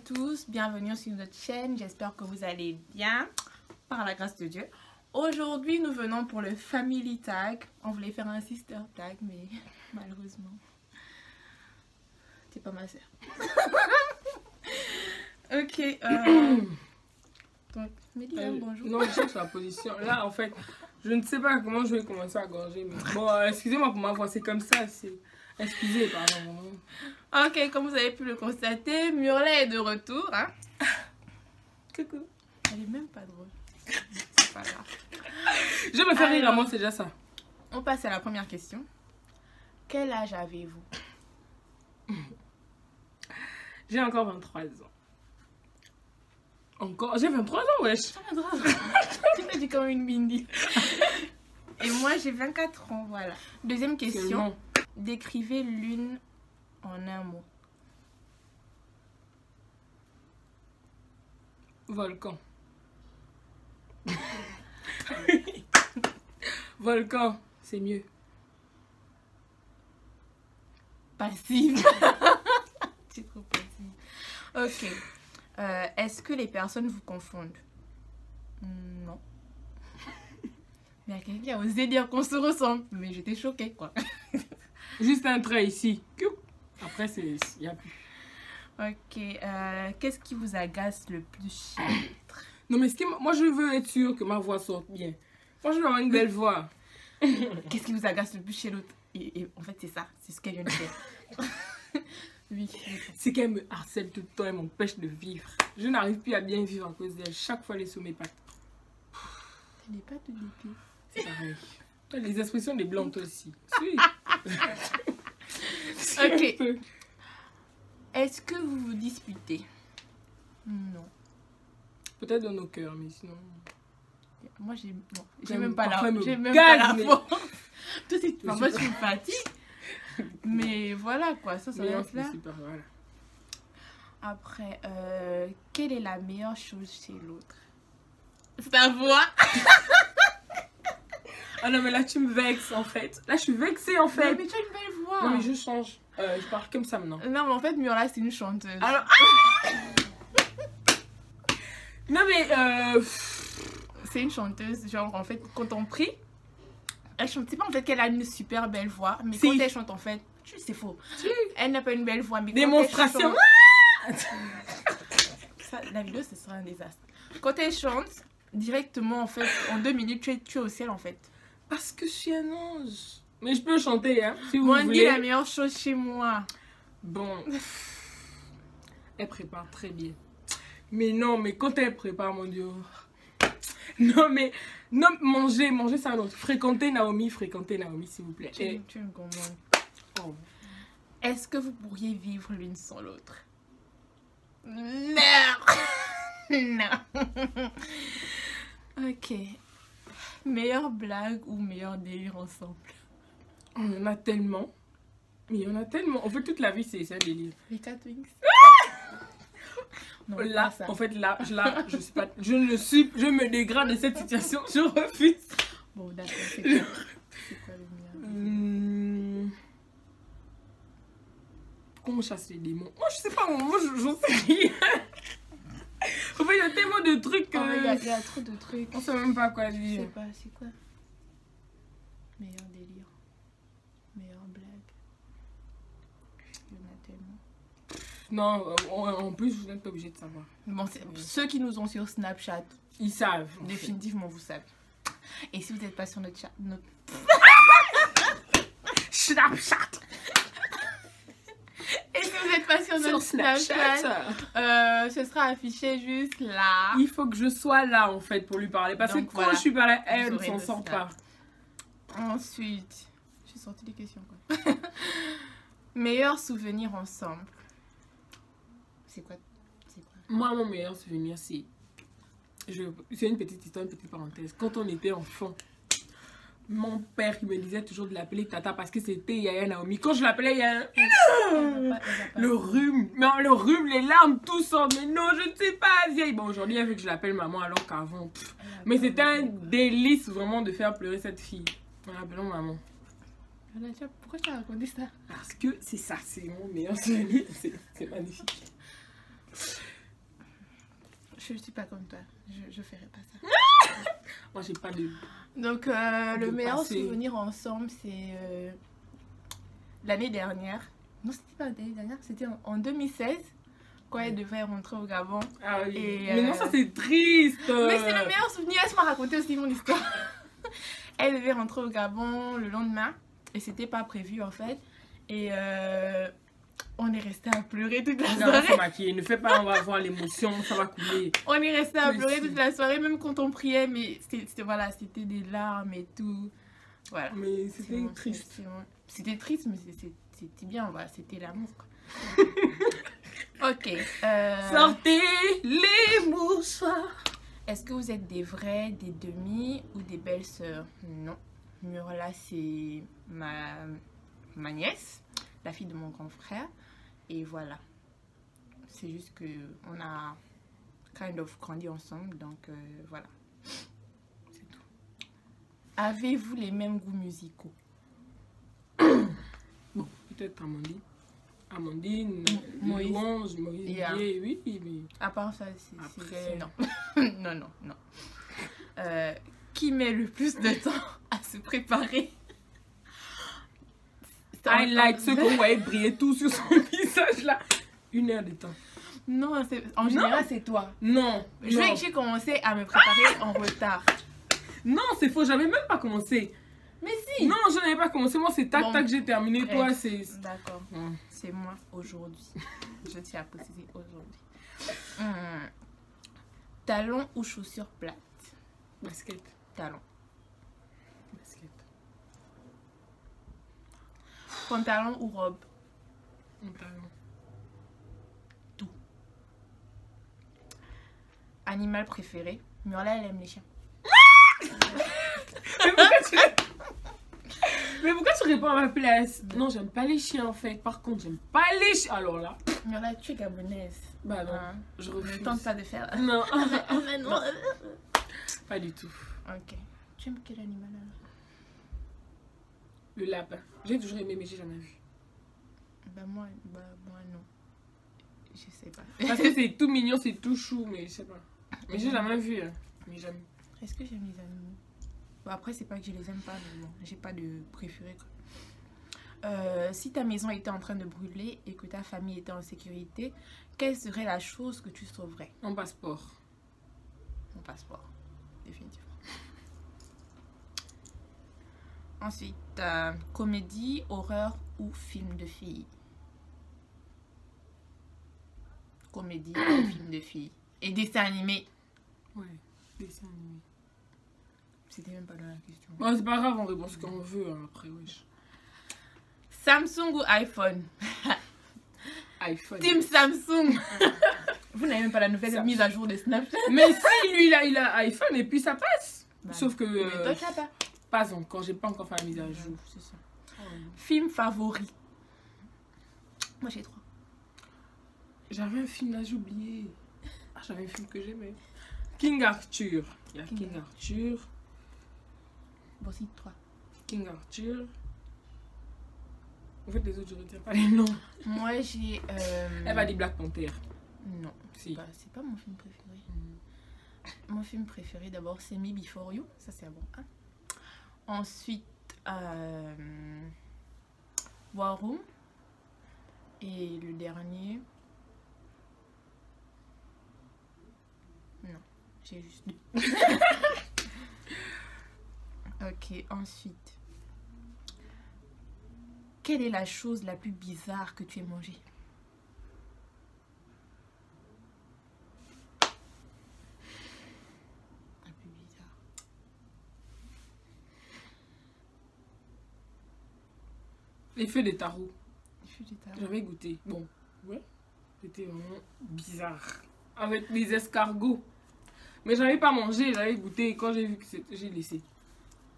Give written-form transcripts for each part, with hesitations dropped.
tous, bienvenue sur notre chaîne, j'espère que vous allez bien, par la grâce de Dieu. Aujourd'hui, nous venons pour le Family Tag. On voulait faire un Sister Tag, mais malheureusement, c'est pas ma soeur. Ok, donc, Mélia, bonjour. Non, je cherche la position. Là, en fait, je ne sais pas comment je vais commencer à gorger. Mais... Bon, excusez-moi pour ma voix, c'est comme ça. Excusez, pardon. Ok, comme vous avez pu le constater, Murley est de retour. Hein? Coucou. Elle est même pas drôle. C'est pas grave. Je me fais rire à moi, c'est déjà ça. On passe à la première question. Quel âge avez-vous? J'ai encore 23 ans. Encore? J'ai 23 ans, wesh. Tu t'as dit comme une bindi. Et moi, j'ai 24 ans, voilà. Deuxième question. Décrivez l'une en un mot. Volcan. Volcan, c'est mieux. Passive. C'est trop passive. Ok. Est-ce que les personnes vous confondent? Non. Mais il y a quelqu'un qui a osé dire qu'on se ressemble. Mais j'étais choquée, quoi. Juste un trait ici. Après, il n'y a plus. Ok. Qu'est-ce qui vous agace le plus chez l'autre? Non, mais moi, je veux être sûre que ma voix sorte bien. Moi, je veux avoir une belle voix. Qu'est-ce qui vous agace le plus chez l'autre? Et en fait, c'est ça. C'est ce qu'elle vient de faire. Oui. C'est qu'elle me harcèle tout le temps, elle m'empêche de vivre. Je n'arrive plus à bien vivre à cause d'elle. Chaque fois, elle est sous mes pattes. Elle n'est pas de l'été. C'est pareil. Les expressions des blancs aussi. Si. Ok. Est-ce que vous vous disputez? Non. Peut-être dans nos cœurs, mais sinon... Moi, j'ai même pas la mais... force. Tout de suite, moi, je suis fatigue. Mais voilà, quoi. Ça reste là. Super, voilà. Après, quelle est la meilleure chose chez l'autre? Ta voix. Ah non, mais là, tu me vexes, en fait. Là, je suis vexée, en fait. Mais tu as une belle voix. Non, mais je change. Je parle comme ça, maintenant. Non, mais en fait, Murla, c'est une chanteuse. Alors... Non, mais... C'est une chanteuse, genre, en fait, quand on prie, elle chante. C'est pas en fait qu'elle a une super belle voix, mais quand elle chante, en fait, c'est faux. Elle n'a pas une belle voix, mais démonstration. Ça, la vidéo, ce sera un désastre. Quand elle chante, directement, en fait, en 2 minutes, tu es au ciel, en fait. Parce que je suis un ange. Mais je peux chanter, hein, si vous moi, voulez. on dit la meilleure chose chez moi. Bon. Elle prépare très bien. Mais non, mais quand elle prépare, mon Dieu... Non, mais... Non, manger, c'est un autre. Fréquenter Naomi, s'il vous plaît. Tu me comprends. Oh. Est-ce que vous pourriez vivre l'une sans l'autre? Non. Non. Ok. Meilleure blague ou meilleur délire ensemble? Il y en a tellement. Mais il y en a tellement. En fait, toute la vie, c'est un délire. Les Catwings. Non, là, en fait, là, je sais pas. Je me dégrade de cette situation. Je refuse. Bon, d'accord. C'est quoi le meilleur? Comment on chasse les démons? Moi, je sais pas. Moi, j'en sais rien. En fait, il y a tellement de trucs. Il y a trop de trucs. On sait même pas quoi dire. Je sais pas, c'est quoi? Meilleur délire. Meilleure blague. Il y en a tellement. Non, en plus, vous n'êtes pas obligé de savoir. Bon, ceux qui nous ont sur Snapchat, ils savent. Définitivement, vous savez. Et si vous n'êtes pas sur notre chat, Snapchat. Et si vous n'êtes pas sur notre Snapchat, ce sera affiché juste là. Il faut que je sois là, en fait, pour lui parler. Parce donc, que quand je suis pas là, elle ne s'en sort Snap. pas. Ensuite, j'ai sorti des questions, quoi. Meilleur souvenir ensemble. C'est quoi? Moi, mon meilleur souvenir, c'est... C'est une petite histoire, une petite parenthèse. Quand on était enfant, mon père, il me disait toujours de l'appeler Tata parce que c'était Yaya Naomi. Quand je l'appelais Yaya... Le rhume. Mais le rhume, les larmes, tout ça. Mais non, je ne sais pas, vieille. Bon, aujourd'hui, elle veut que je l'appelle maman alors qu'avant... Mais c'était un délice, vraiment, de faire pleurer cette fille. En l'appelant maman. Pourquoi tu as raconté ça? Parce que c'est ça, c'est mon meilleur souvenir. C'est magnifique. Je suis pas comme toi. Je ferai pas ça. Moi, j'ai pas de... Donc, le meilleur passé. souvenir ensemble, c'est l'année dernière. Non, c'était pas l'année dernière, c'était en 2016, quand elle devait rentrer au Gabon. Ah oui. Et, Mais non, ça, c'est triste. Mais c'est le meilleur souvenir. Laisse-moi raconter aussi mon histoire. Elle devait rentrer au Gabon le lendemain, et c'était pas prévu en fait. Et on est resté à pleurer toute la Non, on va se soirée. maquiller. Ne fais pas, on va avoir l'émotion, ça va couler. On est resté à Oui, pleurer si. toute la soirée, même quand on priait, mais voilà, c'était des larmes et tout. Voilà. Mais C'est c'était bon, triste. C'était triste, mais c'était bien, voilà, c'était l'amour. Quoi. Ok. Sortez les mouchoirs. Est-ce que vous êtes des vraies, des demi ou des belles sœurs? Non. Murla, c'est ma nièce, la fille de mon grand frère. Et voilà. C'est juste que on a kind of grandi ensemble, donc voilà. C'est tout. Avez-vous les mêmes goûts musicaux? Bon, peut-être Amandine. Amandine, Moïse. Louange, Moïse, Yeah. oui, mais... À part ça, c'est Après. non. non. Qui met le plus de temps à se préparer? Highlight, ceux qu'on voyait briller tout sur son visage là. 1 heure de temps. Non, en général, c'est toi. Non, non. J'ai commencé à me préparer en retard. Non, c'est faux, j'avais même pas commencé. Mais si! Non, je n'avais pas commencé. Moi, c'est tac, Bon. tac, j'ai terminé. Bref. Toi, c'est... D'accord, Hum. c'est moi aujourd'hui. Je tiens à préciser aujourd'hui. Talons ou chaussures plates? Basket. Talons. Basket. Pantalon ou robe? Mon talon. Animal préféré? Murla, elle aime les chiens. Mais pourquoi tu réponds à ma place? Non, j'aime pas les chiens en fait. Par contre, j'aime pas les chiens. Alors là, Murla, tu es gabonaise. bah non, Hein? je Ne refuse. tente pas de faire. Non, Non. pas du tout. Ok. Tu aimes quel animal alors? Le lapin. J'ai toujours aimé, mais j'ai jamais vu. Moi non. Je sais pas. Parce que c'est tout mignon, c'est tout chou, mais je sais pas. Mais j'ai jamais vu. Hein. Mais jamais. Est-ce que j'aime les animaux? Bon, après, c'est pas que je les aime pas, mais bon, j'ai pas de préféré. Quoi. Si ta maison était en train de brûler et que ta famille était en sécurité, quelle serait la chose que tu sauverais? Mon passeport. Mon passeport, définitivement. Ensuite, comédie, horreur ou film de filles? Comédie ou film de filles. Et dessin animé. Ouais, dessin animé. C'était même pas dans la question. Bon, c'est pas grave, on répond ce qu'on veut hein, après, wesh. Samsung ou iPhone? iPhone. Team Samsung. Vous n'avez même pas la nouvelle Samsung. mise à jour de Snapchat. Mais si, lui, il a iPhone et puis ça passe. Bah, Sauf que. mais toi, tu l'as pas. Pas encore, j'ai pas encore fait la mise à jour. C'est ça. Film favori? Moi, j'ai 3. J'avais un film là, j'ai oublié. Ah, j'avais un film que j'aimais. King Arthur. Il y a King King Arthur. Bon, si, 3. King Arthur. En fait, les autres, je retiens pas les noms. Moi, j'ai. Elle va dire Black Panther. Non, Si. c'est pas mon film préféré. Mon film préféré, d'abord, c'est Me Before You. Ça, c'est un bon 1. Ensuite, War Room. Et le dernier. Non, j'ai juste 2. Ok, ensuite. Quelle est la chose la plus bizarre que tu aies mangée? La plus bizarre. Les feux des tarots. Je suis détaillée. J'avais goûté. Bon, ouais. C'était vraiment bizarre. Avec des escargots. Mais j'avais pas mangé, j'avais goûté. Et quand j'ai vu que c'était, j'ai laissé.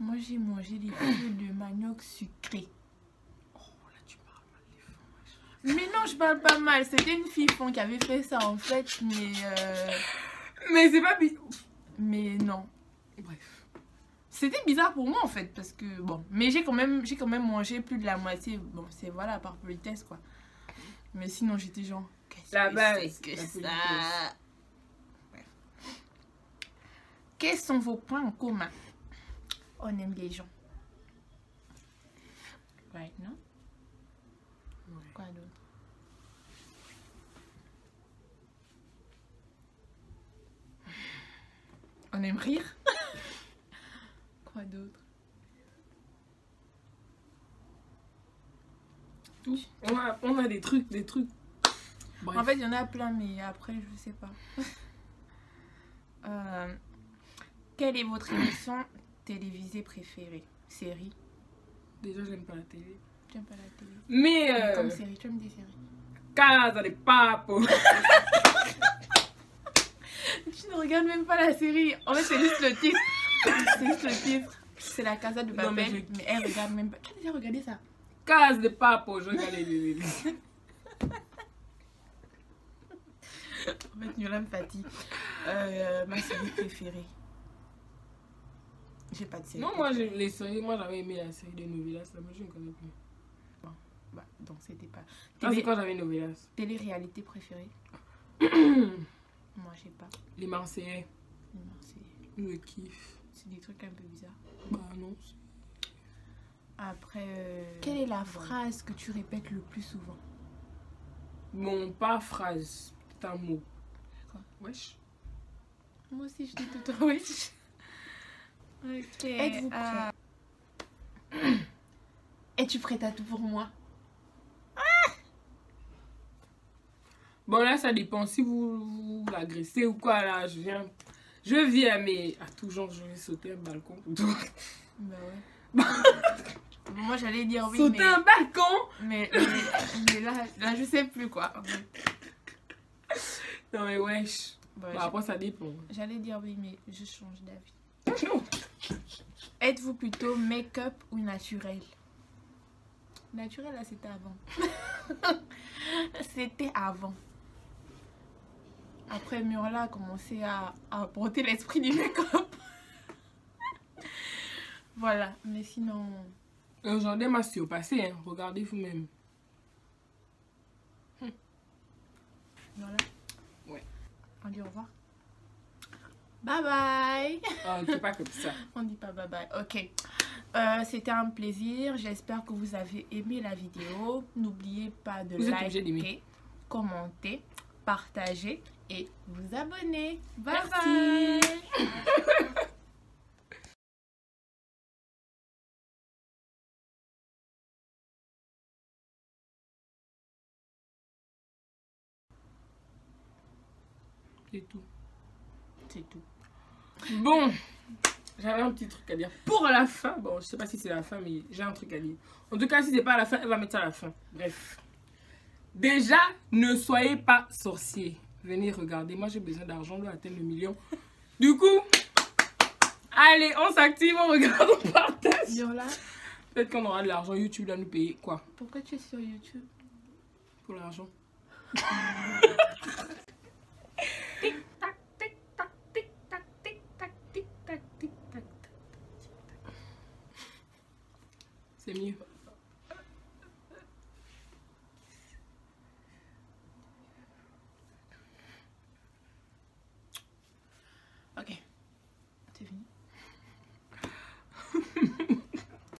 Moi, j'ai mangé des feuilles de manioc sucré. Oh, là, tu parles mal des fonds. Mais non, je parle pas mal. C'était une fille qui avait fait ça en fait, Mais c'est pas bizarre. mais non. Bref. C'était bizarre pour moi en fait parce que bon, mais j'ai quand même mangé plus de la moitié. Bon, c'est voilà par politesse quoi. Mais sinon j'étais genre Qu'est-ce La que base, c'est que la ça? politesse. Bref. Quels sont vos points en commun? On aime les gens. Right, non? Ouais. Quoi d'autre? On aime rire. Quoi d'autre? Tout. On a des trucs. Bref. En fait, il y en a plein, mais après, je sais pas. Quelle est votre émission télévisée préférée? Série? Déjà, j'aime pas la télé. Tu n'aimes pas la télé? Mais Comme série, tu aimes des séries? Casa de Papel. Tu ne regardes même pas la série. En fait, c'est juste le titre. C'est juste le titre. C'est la Casa de Non, Papel, mais mais elle regarde même pas. Tu as déjà regardé ça? Casa de Papel, je regarde les. En fait, Yola me fatigue. Ma série préférée. J'ai pas de série. Non, moi, les séries, moi j'avais aimé la série de Novelas, là, moi je ne connais plus. Bah, donc c'était pas. Ah, c'est quand j'avais Novelas. Télé-réalité préférée? Moi, j'ai pas. Les Marseillais, Non, le kiff. c'est des trucs un peu bizarres. Bah non. Après, quelle est la phrase que tu répètes le plus souvent? Bon, pas phrase, c'est un mot. Quoi? Wesh. Moi aussi, je dis tout le temps wesh. Ok. Êtes-vous prêt? Es-tu prête à tout pour moi? Bon, là, ça dépend. Si vous l'agressez ou quoi, là, je viens, mais à tout genre, je vais sauter un balcon. Bah ouais. Moi, j'allais dire oui, Sauter mais... un balcon? Mais là, je sais plus quoi. Non, mais wesh. Bah, Bah, après, ça dépend. j'allais dire oui, mais je change d'avis. Êtes-vous plutôt make-up ou naturel? Naturel, là, c'était avant. C'était avant. Après, Murla a commencé à apporter l'esprit du make-up. Voilà, mais sinon... Aujourd'hui, ma au passé, hein. Regardez vous-même. Voilà. Ouais. On dit au revoir. Bye bye. Ah, c'est pas comme ça. On dit pas bye bye. Ok. C'était un plaisir. J'espère que vous avez aimé la vidéo. N'oubliez pas de Vous êtes obligé liker, d'aimer. commenter, partager et vous abonner. Bye Merci. bye. C'est tout. C'est tout. Bon, j'avais un petit truc à dire pour la fin. Bon, je sais pas si c'est la fin, mais j'ai un truc à dire. En tout cas, si c'est pas à la fin, elle va mettre ça à la fin. Bref. Déjà, ne soyez pas sorciers. Venez regarder. Moi, j'ai besoin d'argent. Je dois atteindre le million. Du coup, allez, on s'active, on regarde, on partage. Yola, Peut-être qu'on aura de l'argent. YouTube doit nous payer quoi? pourquoi tu es sur YouTube? Pour l'argent. C'est mieux.